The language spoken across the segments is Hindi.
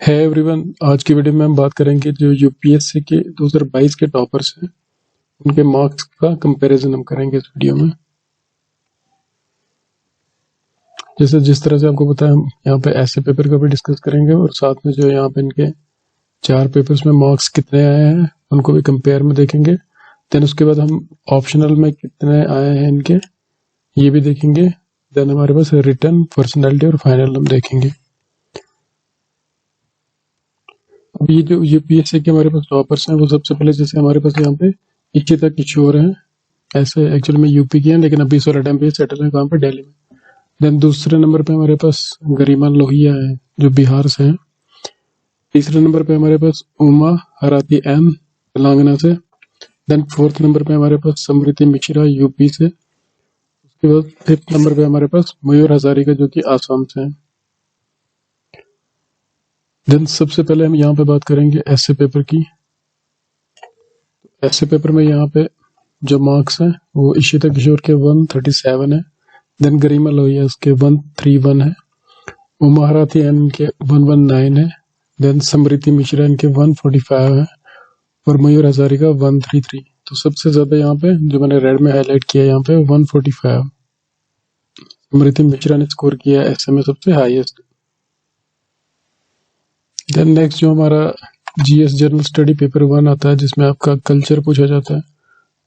है एवरीवन। आज की वीडियो में हम बात करेंगे जो यूपीएससी के 2022 के टॉपर्स हैं उनके मार्क्स का कंपैरिजन हम करेंगे इस वीडियो में। जैसे जिस तरह से आपको पता है हम यहाँ पे ऐसे पेपर का भी डिस्कस करेंगे और साथ में जो यहाँ पे इनके 4 पेपर्स में मार्क्स कितने आए हैं उनको भी कंपेयर में देखेंगे। देन उसके बाद हम ऑप्शनल में कितने आए हैं इनके ये भी देखेंगे। देन हमारे पास रिटन, पर्सनैलिटी और फाइनल हम देखेंगे। अब ये जो यूपीएससी के हमारे पास टॉपर्स हैं वो सबसे पहले जैसे हमारे पास यहाँ पे इच्छिता किशोर हैं, ऐसे एक्चुअल में यूपी के हैं लेकिन अभी इस वाला टाइम पे सेटल है कहाँ पे, दिल्ली में। देन दूसरे नंबर पे हमारे पास गरिमा लोहिया है जो बिहार से हैं। तीसरे नंबर पे हमारे पास उमा हराती एम तेलंगाना से। देन फोर्थ नंबर पे हमारे पास समृति मिश्रा यूपी से। उसके बाद फिफ्थ नंबर पे हमारे पास मयूर हजारिका जो कि आसाम से हैं। देन सबसे पहले हम यहाँ पे बात करेंगे ऐसे पेपर की। ऐसे पेपर में यहाँ पे जो मार्क्स हैं वो इशिता किशोर के 137 है। देन गरिमा लोहिया के 131 है। उमा हराती एन के 119 है। देन समृति मिश्रा इनके 145 है और मयूर हजारिका 133। तो सबसे ज्यादा यहाँ पे जो मैंने रेड में हाईलाइट किया यहाँ पे 145 समृति मिश्रा ने स्कोर किया ऐसे में सबसे हाईएस्ट। देन नेक्स्ट जो हमारा जीएस जनरल स्टडी पेपर 1 आता है जिसमें आपका कल्चर पूछा जाता है।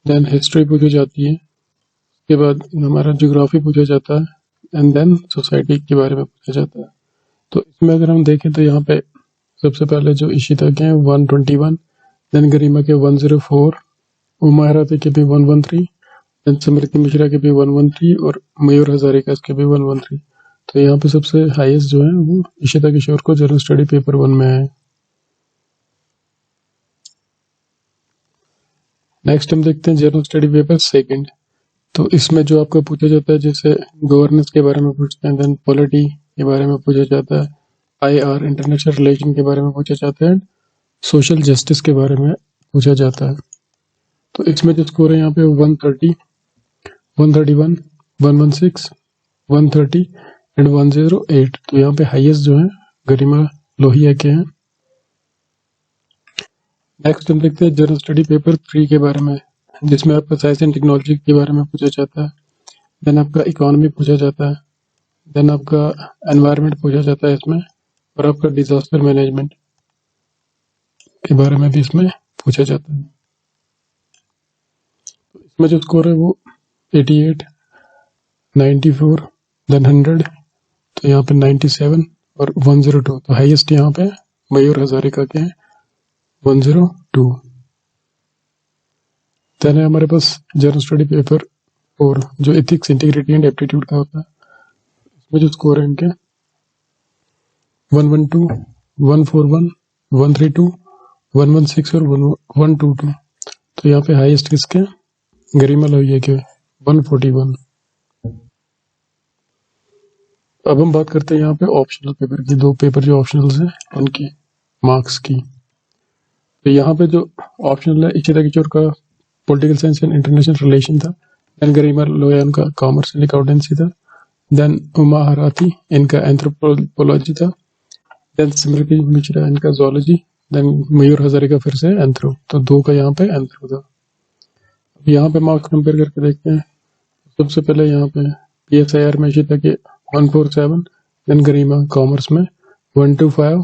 देन हिस्ट्री पूछी जाती है। उसके बाद हमारा ज्योग्राफी पूछा जाता है एंड देन सोसाइटी के बारे में पूछा जाता है। तो इसमें अगर हम देखें तो यहाँ पे सबसे पहले जो इशिता के हैं 121, देन गरिमा के 104, उमा हराती के भी 113, देन समृति मिश्रा के भी 113 और मयूर हजारिका के भी 113। तो यहाँ पे सबसे हाईएस्ट जो है वो इशिता किशोर को जनरल स्टडी पेपर 1 में है। नेक्स्ट हम देखते हैं जनरल स्टडी पेपर 2। तो इसमें जो आपका पूछा जाता है जैसे गवर्नेंस के बारे में पूछते हैं, देन पॉलिटी के बारे में पूछा जाता है, आईआर इंटरनेशनल रिलेशन के बारे में पूछा जाता है, सोशल जस्टिस के बारे में पूछा जाता है। तो इसमें जो स्कोर है यहाँ पे 130, 131, 116, 130 एंड 108। तो यहाँ पे हाईएस्ट जो है गरिमा लोहिया के हैं। नेक्स्ट हम देखते हैं जनरल स्टडी पेपर 3 के बारे में जिसमें आपका साइंस एंड टेक्नोलॉजी के बारे में पूछा जाता है। देन आपका इकोनॉमी पूछा जाता है। देन आपका एनवायरनमेंट पूछा जाता है इसमें और आपका डिजास्टर मैनेजमेंट के बारे में भी इसमें पूछा जाता है। तो इसमें जो स्कोर है वो 88, 94, देन 100, तो यहाँ पे 97 और 102। तो हाईएस्ट यहाँ पे मयूर हजारिका के हैं 102। देन है हमारे पास जनरल स्टडी पेपर 4 जो एथिक्स, इंटीग्रिटी एंड एप्टीट्यूड का होता है। इसमें जो स्कोर है इनके 112, 141, 132, 116 और 122। तो यहाँ पे हाईएस्ट किसके, गरिमा लोहिया के 141। अब हम बात करते हैं यहाँ पे ऑप्शनल पेपर की। 2 पेपर जो ऑप्शनल हैं उनकी मार्क्स की। तो यहाँ पे जो ऑप्शनल है इशिता किशोर का political science and international relation था। देन गरिमा लोहिया उनका कॉमर्स एंड अकाउंटेंसी था। देन उमा हराती इनका एंथ्रोपोलॉजी था। देन स्मृति मिश्रा इनका जोलॉजी। देन मयूर हजारिका फिर से एंथ्रो। तो 2 का यहाँ पे एंथ्रो था। अब यहाँ पे मार्क्स कंपेयर करके देखते हैं। सबसे पहले यहाँ पे PSIR में इशिता के 147, देन गरिमा कॉमर्स में 125,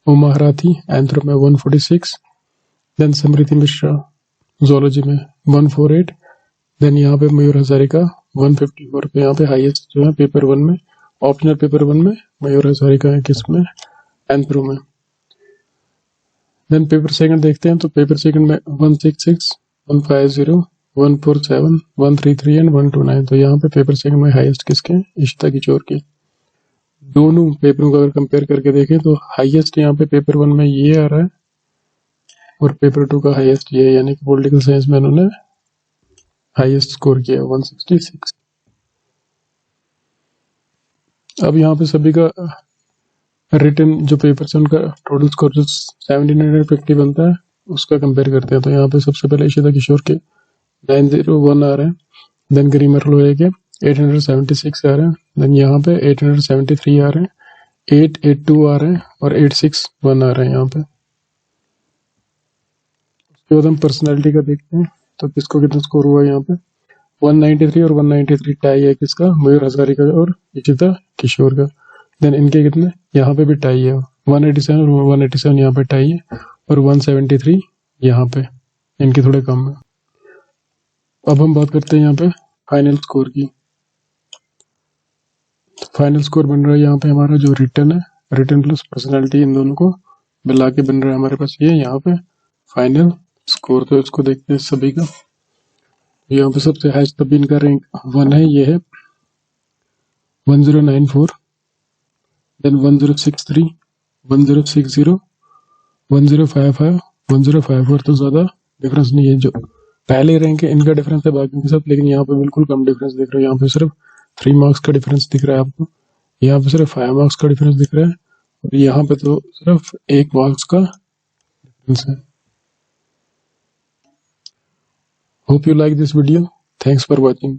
उमा हराती एंथ्रो में 146, देन समृति मिश्रा जोलॉजी में 148, देन यहाँ पे मयूर हजारिका 154 पे। यहाँ पे हाईएस्ट जो है पेपर 1 में, ऑप्शनल पेपर 1 में मयूर हजारिका है किसमें, एंथ्रो में। देन पेपर 2 देखते हैं। तो पेपर 2 में 166, 150, 147, 133 एंड 129। तो यहाँ पे पेपर 2 में हाईएस्ट किसके, इशिता किशोर के। दोनों पेपरों को अगर कंपेयर करके देखें तो हाईएस्ट यहाँ पे पेपर 1 में ये आ रहा है और पेपर 2 का हाईएस्ट ये है, यानी कि पॉलिटिकल साइंस में उन्होंने हाईएस्ट स्कोर किया 166। अब यहाँ पे सभी का रिटन जो पेपर है उनका टोटल स्कोर जो 1750 बनता है उसका कंपेयर करते हैं। तो यहाँ पे सबसे पहले इशिता किशोर के 901 आ रहे हैं। देन गरिमा लोहिया के 876 आ रहे हैं। देन यहाँ पे 873 आ रहे हैं 882 आ रहे हैं और 861 आ रहे हैं यहाँ पे। उसके बाद हम पर्सनैलिटी का देखते हैं, तो किसको कितना स्कोर हुआ यहाँ पे। 193 और 193 टाई है किसका, मयूर हजारिका और इशिता किशोर का। देन इनके कितने, यहाँ पे भी टाई है, 187 और 187 यहाँ पे टाई है, और 173 यहाँ पे, इनके थोड़े कम है। अब हम बात करते हैं यहाँ पे फाइनल स्कोर की। फाइनल स्कोर बन रहा है यहाँ पे हमारा जो रिटर्न है, रिटर्न प्लस पर्सनैलिटी, इन दोनों को मिला के बन रहा है हमारे पास ये यहाँ पे फाइनल स्कोर। तो इसको देखते हैं सभी का। यहाँ पे सबसे हाईएस्ट तब इनका रैंक 1 है, ये है 1094, देन 1063, 1060, 1055, 1054। तो ज्यादा डिफरेंस नहीं है, जो पहले रैंक है इनका डिफरेंस है बाकी के साथ, लेकिन यहाँ पे बिल्कुल कम डिफरेंस दिख रहा है। यहाँ पे सिर्फ 3 मार्क्स का डिफरेंस दिख रहा है आपको, यहाँ पे सिर्फ 5 मार्क्स का डिफरेंस दिख रहा है, और यहाँ पे तो सिर्फ 1 मार्क्स का डिफरेंस है। Hope you like this video, thanks for watching.